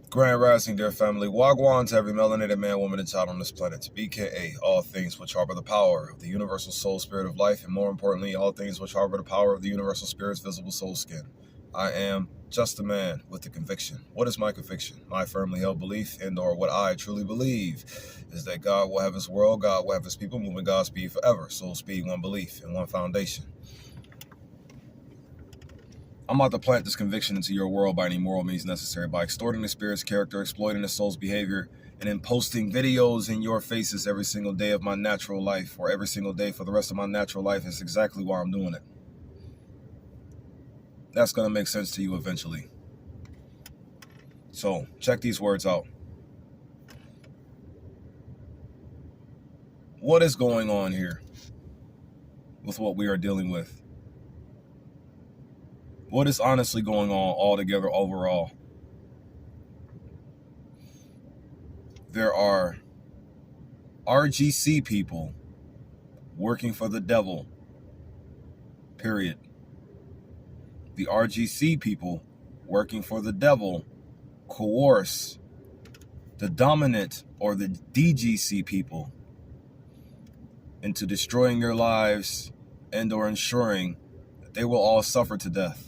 Grand Rising, dear family. Wagwan to every melanated man, woman, and child on this planet. BKA, all things which harbor the power of the universal soul spirit of life, and more importantly, all things which harbor the power of the universal spirit's visible soul skin. I am just a man with a conviction. What is my conviction? My firmly held belief and or what I truly believe is that God will have his world, God will have his people, moving God's speed forever. Soul speed, one belief, and one foundation. I'm about to plant this conviction into your world by any moral means necessary, by extorting the spirit's character, exploiting the soul's behavior, and then posting videos in your faces every single day of my natural life, or every single day for the rest of my natural life. Is exactly why I'm doing it. That's going to make sense to you eventually. So check these words out. What is going on here with what we are dealing with? What is honestly going on altogether overall? There are RGC people working for the devil, period. The RGC people working for the devil coerce the dominant or the DGC people into destroying their lives and or ensuring that they will all suffer to death.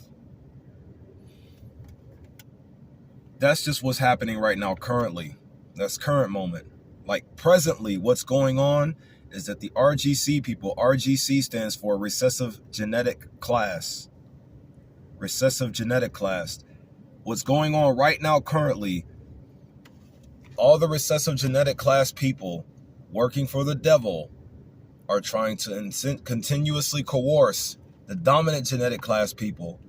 That's just what's happening right now currently. That's current moment. Like presently, what's going on is that the RGC people, RGC stands for recessive genetic class. Recessive genetic class. What's going on right now currently, all the recessive genetic class people working for the devil are trying to continuously coerce the dominant genetic class people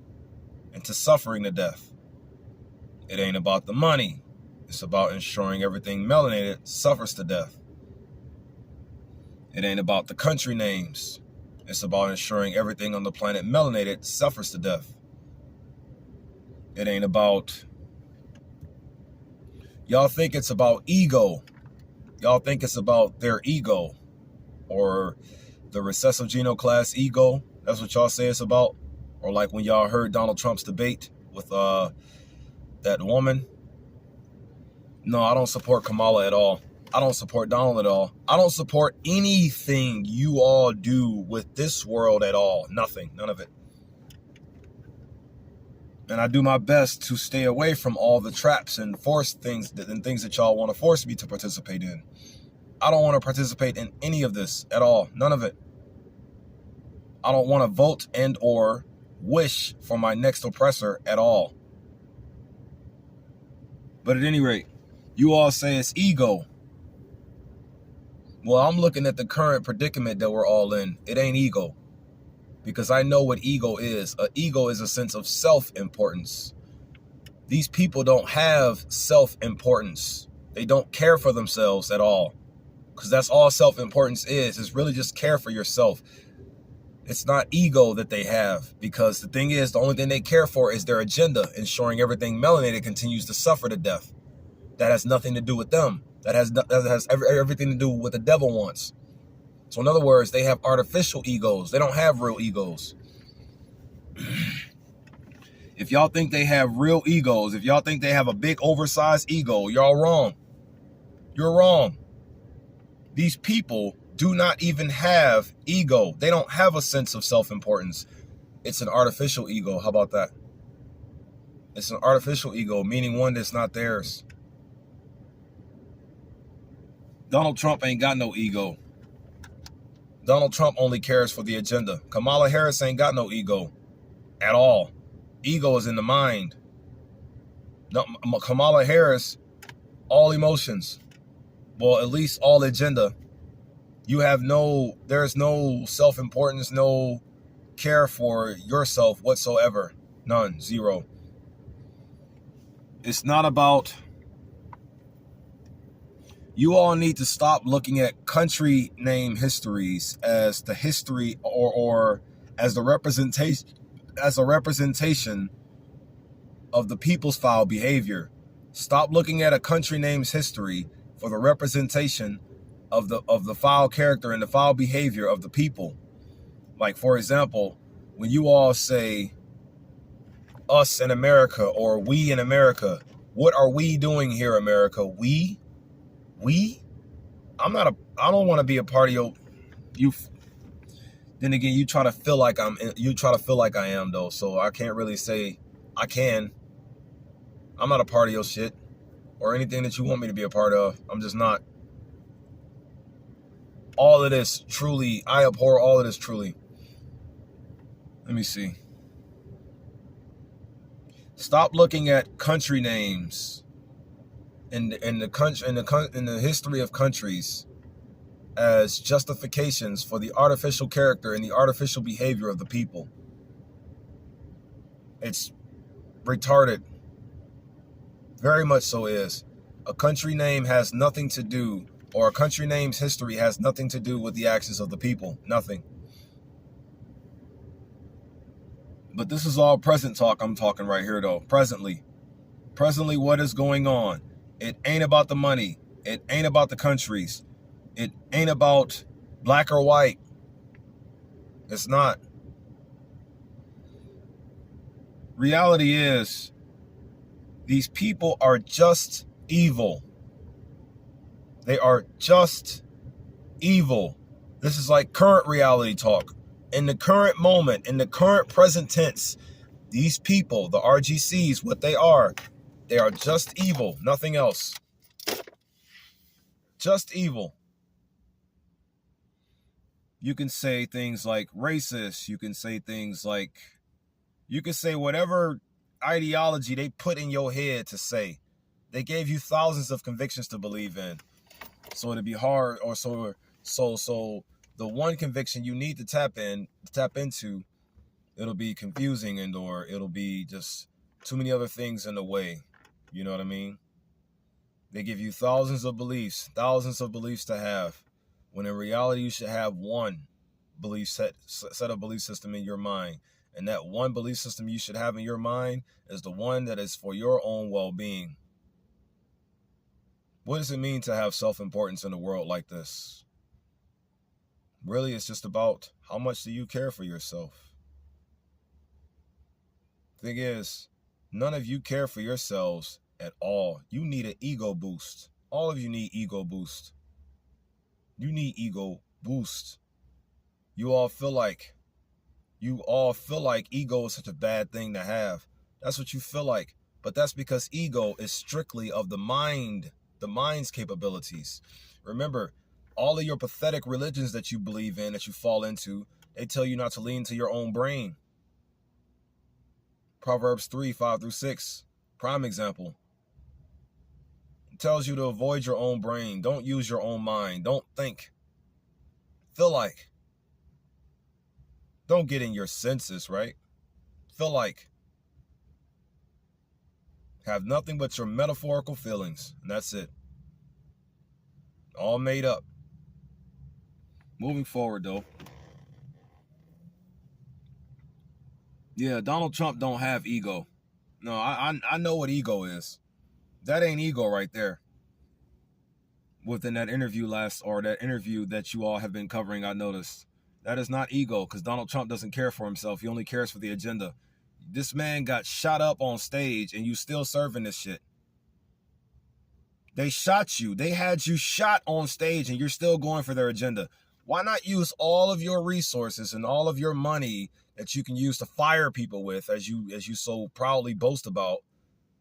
into suffering to death. It ain't about the money. It's about ensuring everything melanated suffers to death. It ain't about the country names. It's about ensuring everything on the planet melanated suffers to death. It ain't about... Y'all think it's about ego. Y'all think it's about their ego. Or the recessive genoclass ego. That's what y'all say it's about. Or like when y'all heard Donald Trump's debate with that woman. No, I don't support Kamala at all. I don't support Donald at all. I don't support anything you all do with this world at all. Nothing. None of it. And I do my best to stay away from all the traps and force things that y'all want to force me to participate in. I don't want to participate in any of this at all. None of it. I don't want to vote and or wish for my next oppressor at all. But at any rate, you all say it's ego. Well, I'm looking at the current predicament that we're all in. It ain't ego. Because I know what ego is. An ego is a sense of self-importance. These people don't have self-importance. They don't care for themselves at all. Because that's all self-importance is. It's really just care for yourself. It's not ego that they have. Because the thing is, the only thing they care for is their agenda, ensuring everything melanated continues to suffer to death. That has nothing to do with them. That has everything to do with what the devil wants. So in other words, they have artificial egos. They don't have real egos. If y'all think they have real egos, if y'all think they have a big oversized ego, y'all wrong. You're wrong. These people do not even have ego. They don't have a sense of self-importance. It's an artificial ego. How about that? It's an artificial ego, meaning one that's not theirs. Donald Trump ain't got no ego. Donald Trump only cares for the agenda. Kamala Harris ain't got no ego at all. Ego is in the mind. No, Kamala Harris, all emotions. Well, at least all agenda. You have there's no self-importance, no care for yourself whatsoever. None, zero. It's not about... You all need to stop looking at country name histories as the history or as a representation of the people's foul behavior. Stop looking at a country name's history for the representation of the foul character and the foul behavior of the people. Like, for example, when you all say us in America or we in America, What are we doing here, America? We? I don't want to be a part of you. Then again, you try to feel like I am though. So I can't really say I can. I'm not a part of your shit or anything that you want me to be a part of. I'm just not. All of this, truly, I abhor all of this, truly. Let me see. Stop looking at country names in the history of countries as justifications for the artificial character and the artificial behavior of the people. It's retarded. Very much so is. A country name has nothing to do, or a country name's history has nothing to do with the actions of the people. Nothing. But this is all present talk I'm talking right here, though. Presently, what is going on? It ain't about the money. It ain't about the countries. It ain't about black or white. It's not. Reality is, these people are just evil. They are just evil. This is like current reality talk. In the current moment, in the current present tense, these people, the RGCs, what they are just evil, nothing else. Just evil. You can say things like racist. You can say things like, you can say whatever ideology they put in your head to say. They gave you thousands of convictions to believe in. So it'd be hard, or so the one conviction you need to tap into, it'll be confusing, and or it'll be just too many other things in the way. You know what I mean? They give you thousands of beliefs to have, when in reality you should have one belief set of belief system in your mind. And that one belief system you should have in your mind is the one that is for your own well-being. What does it mean to have self-importance in a world like this? Really, it's just about how much do you care for yourself. Thing is, none of you care for yourselves at all. You need an ego boost. All of you need ego boost. You need ego boost. You all feel like ego is such a bad thing to have. That's what you feel like. But that's because ego is strictly of the mind, the mind's capabilities. Remember, all of your pathetic religions that you believe in, that you fall into, they tell you not to lean to your own brain. Proverbs 3:5-6, prime example. It tells you to avoid your own brain. Don't use your own mind. Don't think. Feel like. Don't get in your senses, right? Feel like. Have nothing but your metaphorical feelings, and that's it. All made up. Moving forward, though. Yeah, Donald Trump don't have ego. No, I know what ego is. That ain't ego right there. Within that interview that interview that you all have been covering, I noticed. That is not ego, because Donald Trump doesn't care for himself. He only cares for the agenda. This man got shot up on stage, and you still serving this shit. They shot you. They had you shot on stage, and you're still going for their agenda. Why not use all of your resources and all of your money that you can use to fire people with, as you so proudly boast about,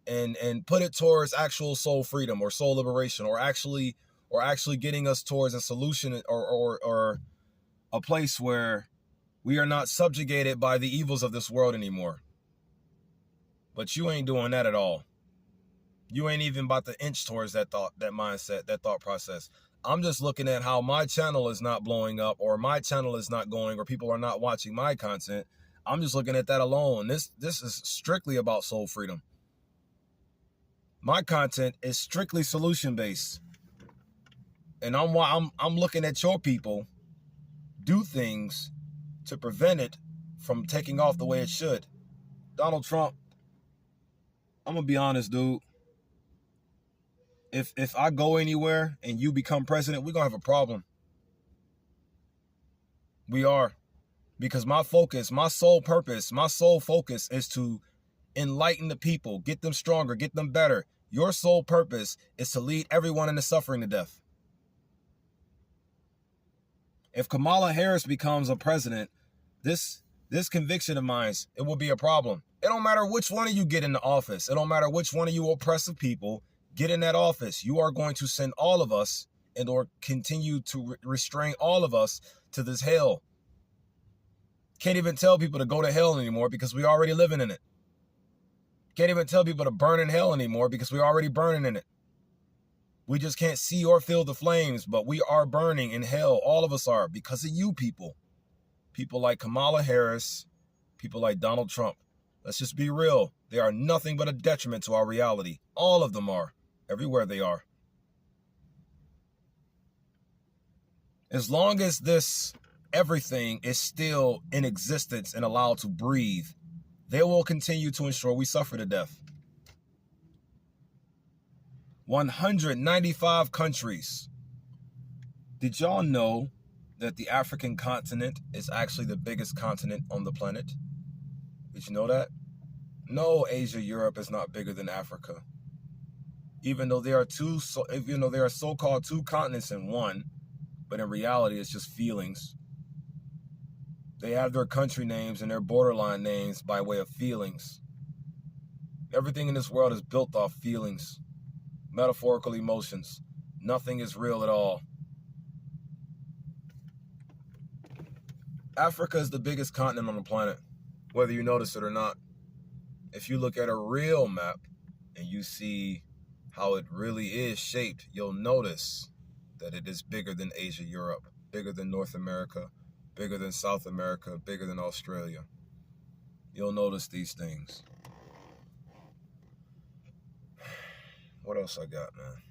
and put it towards actual soul freedom or soul liberation, or actually getting us towards a solution, or a place where we are not subjugated by the evils of this world anymore. But you ain't doing that at all. You ain't even about to inch towards that mindset, that thought process. I'm just looking at how my channel is not blowing up, or my channel is not going, or people are not watching my content. I'm just looking at that alone. This is strictly about soul freedom. My content is strictly solution based, and I'm looking at your people do things to prevent it from taking off the way it should. Donald Trump, I'm gonna be honest, dude. If I go anywhere and you become president, we're gonna have a problem. We are. Because my sole focus is to enlighten the people, get them stronger, get them better. Your sole purpose is to lead everyone into suffering to death. If Kamala Harris becomes a president, this conviction of mine, it will be a problem. It don't matter which one of you get into office. It don't matter which one of you oppressive people get in that office. You are going to send all of us and or continue to restrain all of us to this hell. Can't even tell people to go to hell anymore because we already living in it. Can't even tell people to burn in hell anymore because we're already burning in it. We just can't see or feel the flames, but we are burning in hell. All of us are, because of you people. People like Kamala Harris, people like Donald Trump. Let's just be real. They are nothing but a detriment to our reality. All of them are, everywhere they are. As long as this everything is still in existence and allowed to breathe, they will continue to ensure we suffer to death. 195 countries. Did y'all know that the African continent is actually the biggest continent on the planet? Did you know that? No, Asia, Europe is not bigger than Africa. Even though there are so-called two continents in one, but in reality, it's just feelings. They have their country names and their borderline names by way of feelings. Everything in this world is built off feelings, metaphorical emotions. Nothing is real at all. Africa is the biggest continent on the planet, whether you notice it or not. If you look at a real map and you see how it really is shaped, you'll notice that it is bigger than Asia, Europe, bigger than North America, bigger than South America, bigger than Australia. You'll notice these things. What else I got, man?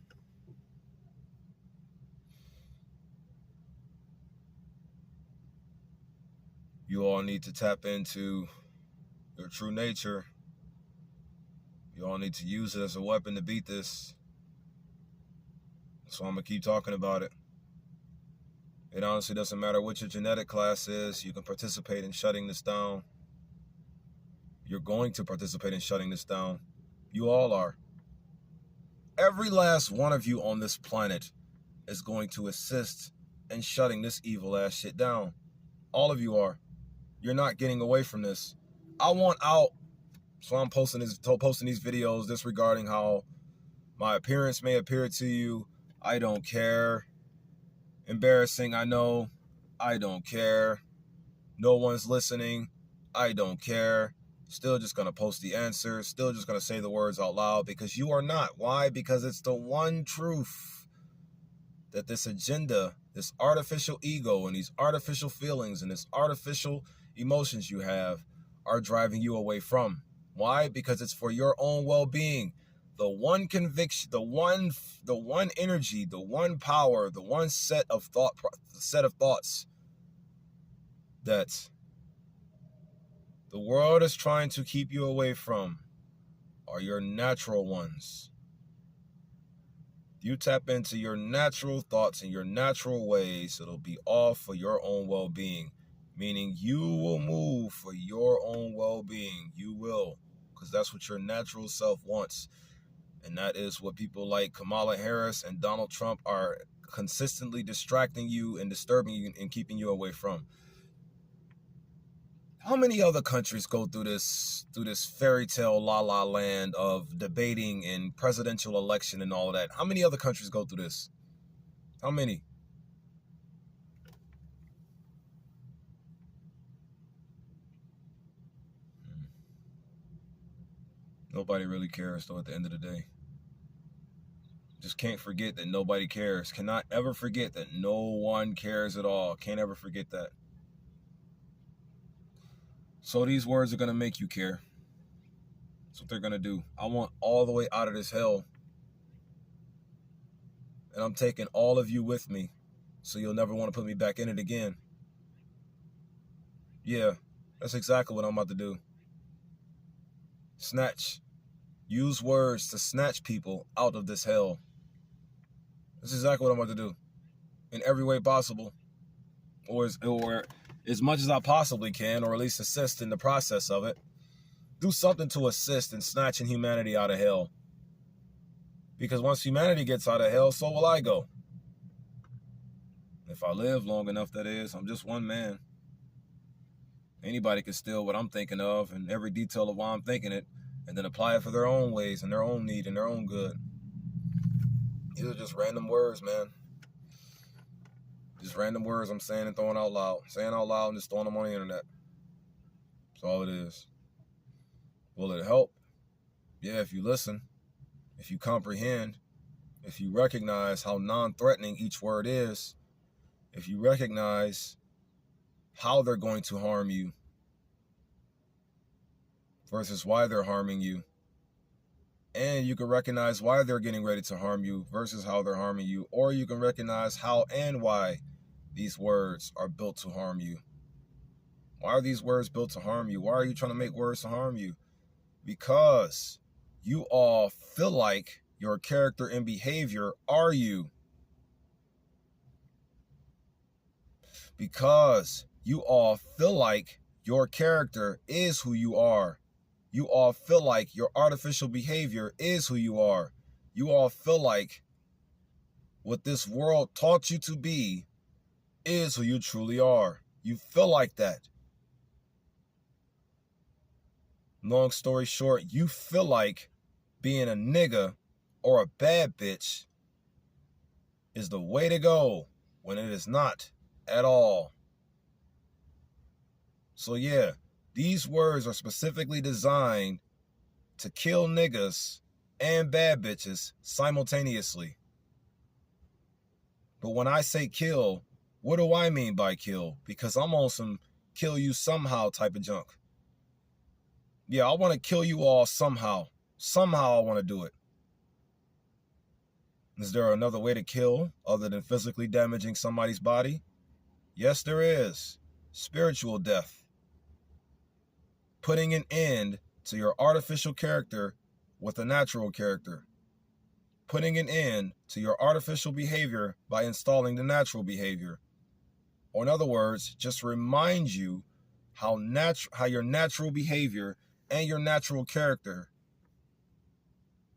You all need to tap into your true nature. You all need to use it as a weapon to beat this. So I'm going to keep talking about it. It honestly doesn't matter what your genetic class is. You can participate in shutting this down. You're going to participate in shutting this down. You all are. Every last one of you on this planet is going to assist in shutting this evil ass shit down. All of you are. You're not getting away from this. I want out. So I'm posting these videos disregarding how my appearance may appear to you. I don't care. Embarrassing, I know. I don't care. No one's listening. I don't care. Still just going to post the answers. Still just going to say the words out loud because you are not. Why? Because it's the one truth that this agenda, this artificial ego and these artificial feelings and this artificial emotions you have are driving you away from. Why? Because it's for your own well-being. The one conviction, the one energy, the one power, the one set of thoughts that the world is trying to keep you away from are your natural ones. You tap into your natural thoughts and your natural ways, it'll be all for your own well-being. Meaning you will move for your own well-being. You will, because that's what your natural self wants. And that is what people like Kamala Harris and Donald Trump are consistently distracting you and disturbing you and keeping you away from. How many other countries go through this fairy tale la-la land of debating and presidential election and all of that? How many other countries go through this? How many? Nobody really cares, though, at the end of the day. Just can't forget that nobody cares. Cannot ever forget that no one cares at all. Can't ever forget that. So these words are going to make you care. That's what they're going to do. I want all the way out of this hell. And I'm taking all of you with me. So you'll never want to put me back in it again. Yeah, that's exactly what I'm about to do. Snatch. Use words to snatch people out of this hell. That's exactly what I'm about to do. In every way possible. Or as much as I possibly can, or at least assist in the process of it. Do something to assist in snatching humanity out of hell. Because once humanity gets out of hell, so will I go. If I live long enough, that is. I'm just one man. Anybody can steal what I'm thinking of and every detail of why I'm thinking it, and then apply it for their own ways and their own need and their own good. These are just random words, man. Just random words I'm saying and throwing out loud. Saying out loud and just throwing them on the internet. That's all it is. Will it help? Yeah, if you listen, if you comprehend, if you recognize how non-threatening each word is, if you recognize how they're going to harm you versus why they're harming you, and you can recognize why they're getting ready to harm you versus how they're harming you, or you can recognize how and why these words are built to harm you. Why are these words built to harm you? Why are you trying to make words to harm you? Because you all feel like your character and behavior are you. Because you all feel like your character is who you are. You all feel like your artificial behavior is who you are. You all feel like what this world taught you to be is who you truly are. You feel like that. Long story short, you feel like being a nigga or a bad bitch is the way to go when it is not at all. So yeah, these words are specifically designed to kill niggas and bad bitches simultaneously. But when I say kill, what do I mean by kill? Because I'm on some kill you somehow type of junk. Yeah, I want to kill you all somehow. Somehow I want to do it. Is there another way to kill other than physically damaging somebody's body? Yes, there is. Spiritual death. Putting an end to your artificial character with a natural character. Putting an end to your artificial behavior by installing the natural behavior. Or in other words, just remind you how your natural behavior and your natural character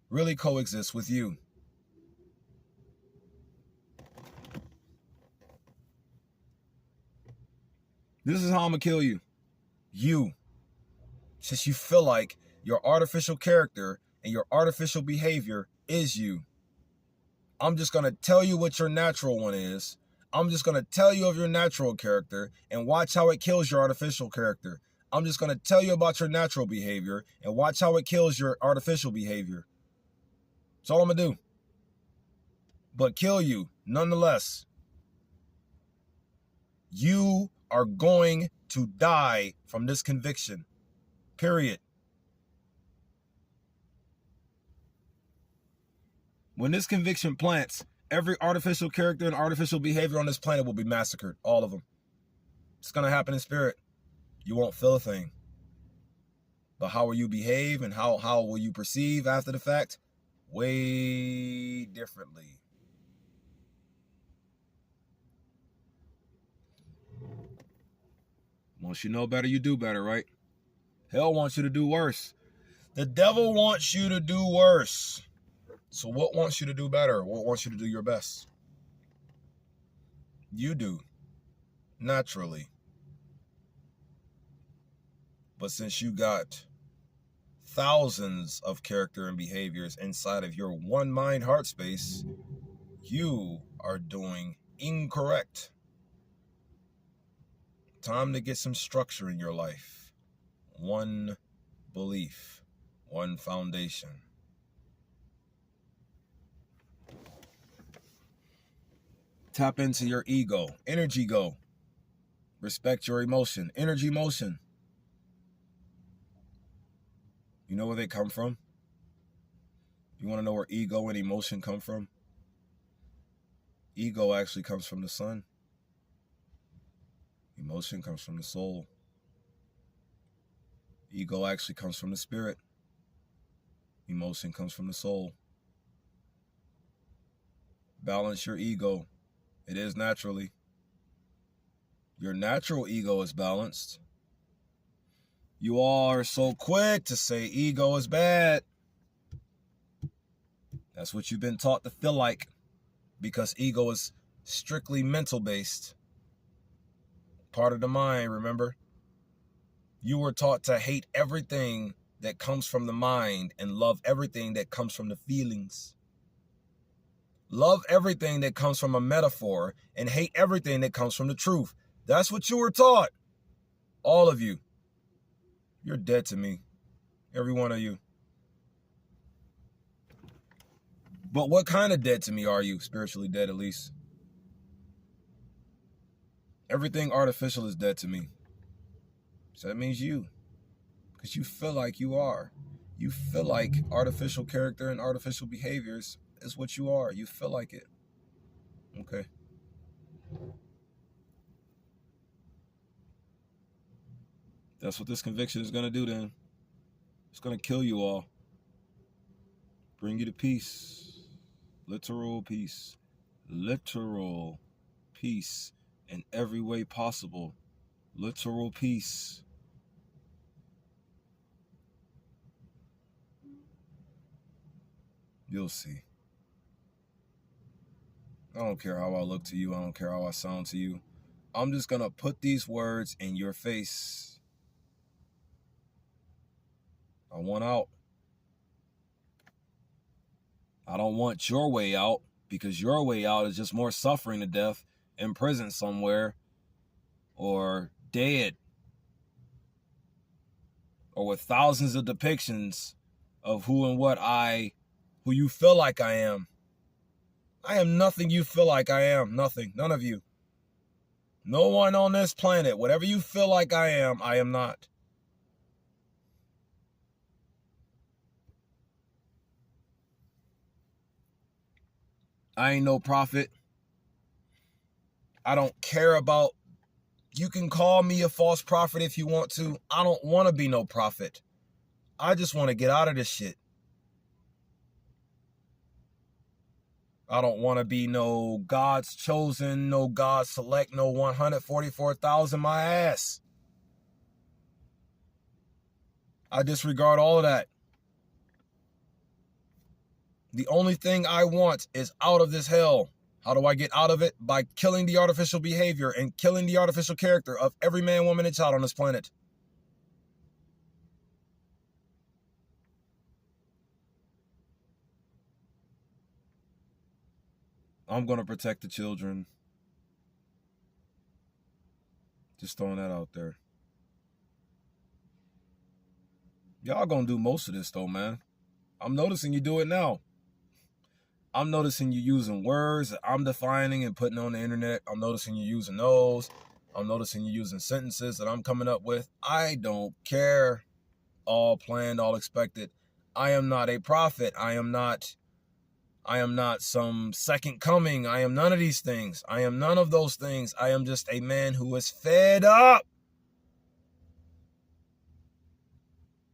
really coexist with you. This is how I'm gonna kill you. You. Since you feel like your artificial character and your artificial behavior is you. I'm just gonna tell you what your natural one is. I'm just gonna tell you of your natural character and watch how it kills your artificial character. I'm just gonna tell you about your natural behavior and watch how it kills your artificial behavior. That's all I'm gonna do. But kill you, nonetheless. You are going to die from this conviction. Period. When this conviction plants, every artificial character and artificial behavior on this planet will be massacred. All of them. It's going to happen in spirit. You won't feel a thing. But how will you behave and how will you perceive after the fact? Way differently. Once you know better, you do better, right? Hell wants you to do worse. The devil wants you to do worse. So what wants you to do better? What wants you to do your best? You do. Naturally. But since you got thousands of character and behaviors inside of your one mind heart space, you are doing incorrect. Time to get some structure in your life. One belief, one foundation. Tap into your ego, energy go. Respect your emotion, energy motion. You know where they come from? You want to know where ego and emotion come from? Ego actually comes from the sun. Emotion comes from the soul. Ego actually comes from the spirit. Emotion comes from the soul. Balance your ego. It is naturally. Your natural ego is balanced. You all are so quick to say ego is bad. That's what you've been taught to feel like, because ego is strictly mental based. Part of the mind, remember? You were taught to hate everything that comes from the mind and love everything that comes from the feelings. Love everything that comes from a metaphor and hate everything that comes from the truth. That's what you were taught. All of you. You're dead to me. Every one of you. But what kind of dead to me are you? Spiritually dead, at least. Everything artificial is dead to me. So that means you. Because you feel like you are. You feel like artificial character and artificial behaviors is what you are. You feel like it. Okay. That's what this conviction is going to do then. It's going to kill you all. Bring you to peace. Literal peace. Literal peace in every way possible. Literal peace. You'll see. I don't care how I look to you. I don't care how I sound to you. I'm just going to put these words in your face. I want out. I don't want your way out, because your way out is just more suffering to death in prison somewhere, or dead, or with thousands of depictions of who you feel like I am. I am nothing you feel like I am. Nothing. None of you. No one on this planet. Whatever you feel like I am not. I ain't no prophet. I don't care about, you can call me a false prophet if you want to. I don't want to be no prophet. I just want to get out of this shit. I don't want to be no God's chosen, no God's select, no 144,000 my ass. I disregard all of that. The only thing I want is out of this hell. How do I get out of it? By killing the artificial behavior and killing the artificial character of every man, woman, and child on this planet. I'm going to protect the children. Just throwing that out there. Y'all going to do most of this though, man. I'm noticing you do it now. I'm noticing you using words that I'm defining and putting on the internet. I'm noticing you using those. I'm noticing you using sentences that I'm coming up with. I don't care. All planned, all expected. I am not a prophet. I am not some second coming. I am none of these things. I am none of those things. I am just a man who is fed up.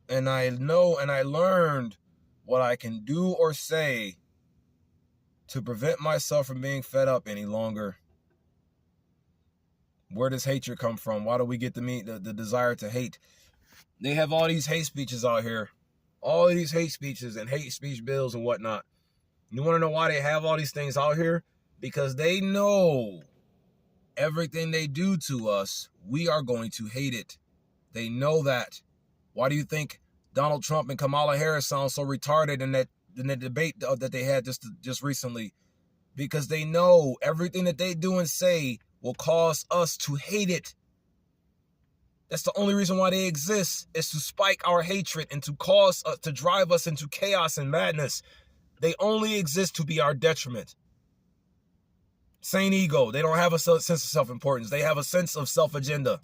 And I know and I learned what I can do or say to prevent myself from being fed up any longer. Where does hatred come from? Why do we get the desire to hate? They have all these hate speeches out here. All of these hate speeches and hate speech bills and whatnot. You want to know why they have all these things out here? Because they know everything they do to us, we are going to hate it. They know that. Why do you think Donald Trump and Kamala Harris sound so retarded in the debate that they had just recently? Because they know everything that they do and say will cause us to hate it. That's the only reason why they exist, is to spike our hatred and to cause us, to drive us into chaos and madness. They only exist to be our detriment. Sane ego. They don't have a sense of self-importance. They have a sense of self-agenda.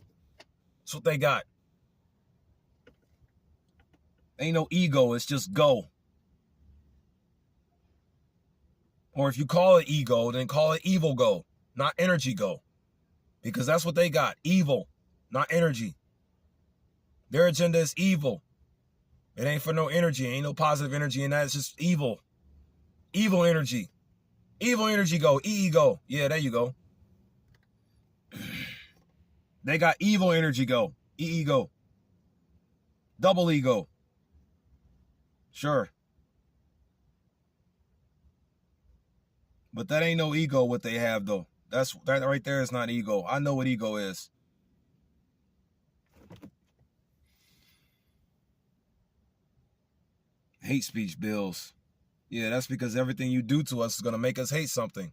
That's what they got. Ain't no ego. It's just go. Or if you call it ego, then call it evil go, not energy go. Because that's what they got. Evil, not energy. Their agenda is evil. It ain't for no energy. Ain't no positive energy in that. It's just evil. Evil energy. Evil energy go. E-ego. Yeah, there you go. They got evil energy go. E-ego. Double ego. Sure. But that ain't no ego what they have though. That right there is not ego. I know what ego is. Hate speech bills. Yeah, that's because everything you do to us is going to make us hate something.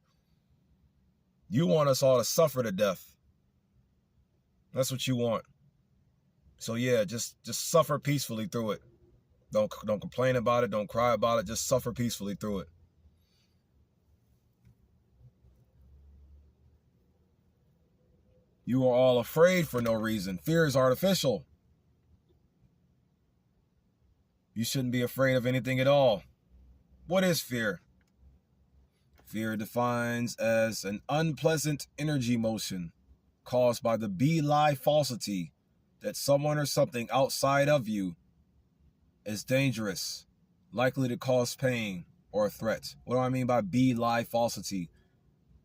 You want us all to suffer to death. That's what you want. So yeah, just suffer peacefully through it. Don't complain about it. Don't cry about it. Just suffer peacefully through it. You are all afraid for no reason. Fear is artificial. You shouldn't be afraid of anything at all. What is fear? Fear defines as an unpleasant energy motion caused by the be-lie falsity that someone or something outside of you is dangerous, likely to cause pain or a threat. What do I mean by be-lie falsity?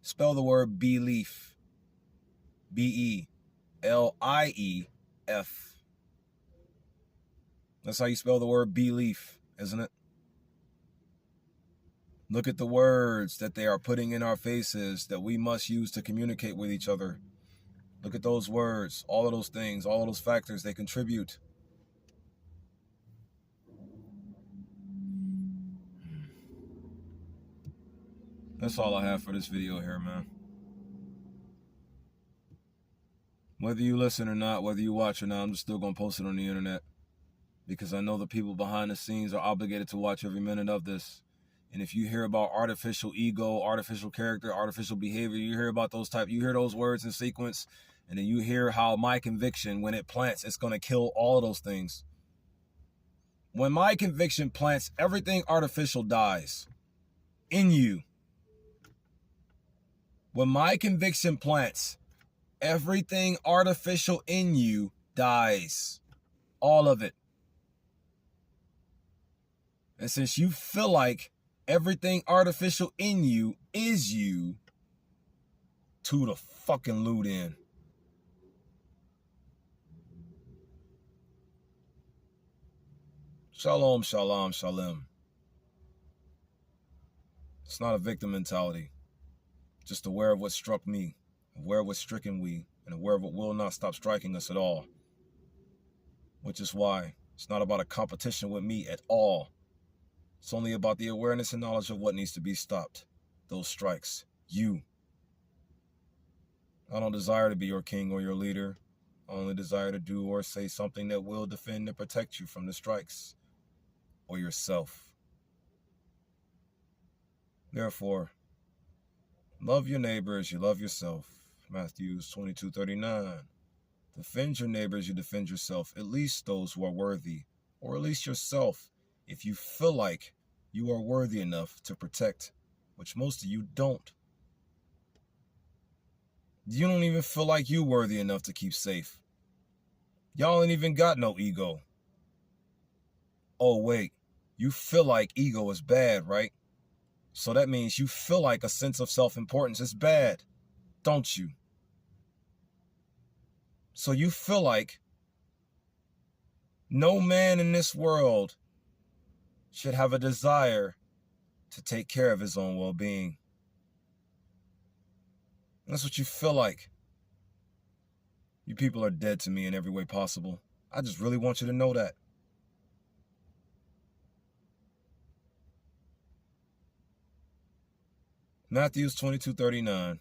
Spell the word belief. B-E-L-I-E-F. That's how you spell the word belief, isn't it? Look at the words that they are putting in our faces that we must use to communicate with each other. Look at those words, all of those things, all of those factors, they contribute. That's all I have for this video here, man. Whether you listen or not, whether you watch or not, I'm just still going to post it on the internet. Because I know the people behind the scenes are obligated to watch every minute of this. And if you hear about artificial ego, artificial character, artificial behavior, you hear about you hear those words in sequence, and then you hear how my conviction, when it plants, it's going to kill all of those things. When my conviction plants, everything artificial dies in you. When my conviction plants, everything artificial in you dies. All of it. And since you feel like everything artificial in you is you, to the fucking loot in. Shalom, shalom, shalom. It's not a victim mentality. Just aware of what struck me, aware of what's stricken we, and aware of what will not stop striking us at all. Which is why it's not about a competition with me at all. It's only about the awareness and knowledge of what needs to be stopped. Those strikes. You. I don't desire to be your king or your leader. I only desire to do or say something that will defend and protect you from the strikes. Or yourself. Therefore, love your neighbor as you love yourself. Matthew 22:39. Defend your neighbor as you defend yourself, at least those who are worthy, or at least yourself, if you feel like you are worthy enough to protect, which most of you don't. You don't even feel like you're worthy enough to keep safe. Y'all ain't even got no ego. Oh wait, you feel like ego is bad, right? So that means you feel like a sense of self-importance is bad, don't you? So you feel like no man in this world should have a desire to take care of his own well-being. That's what you feel like. You people are dead to me in every way possible. I just really want you to know that. Matthew 22:39.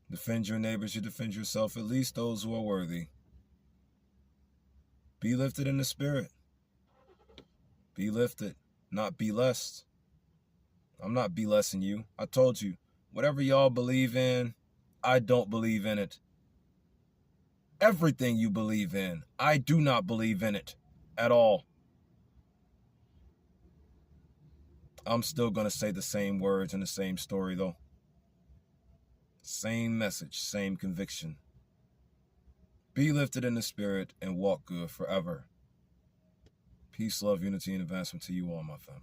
Defend your neighbors, you defend yourself, at least those who are worthy. Be lifted in the spirit. Be lifted, not be lessed. I'm not be-lessing you. I told you, whatever y'all believe in, I don't believe in it. Everything you believe in, I do not believe in it at all. I'm still going to say the same words and the same story, though. Same message, same conviction. Be lifted in the spirit and walk good forever. Peace, love, unity, and advancement to you all, my family.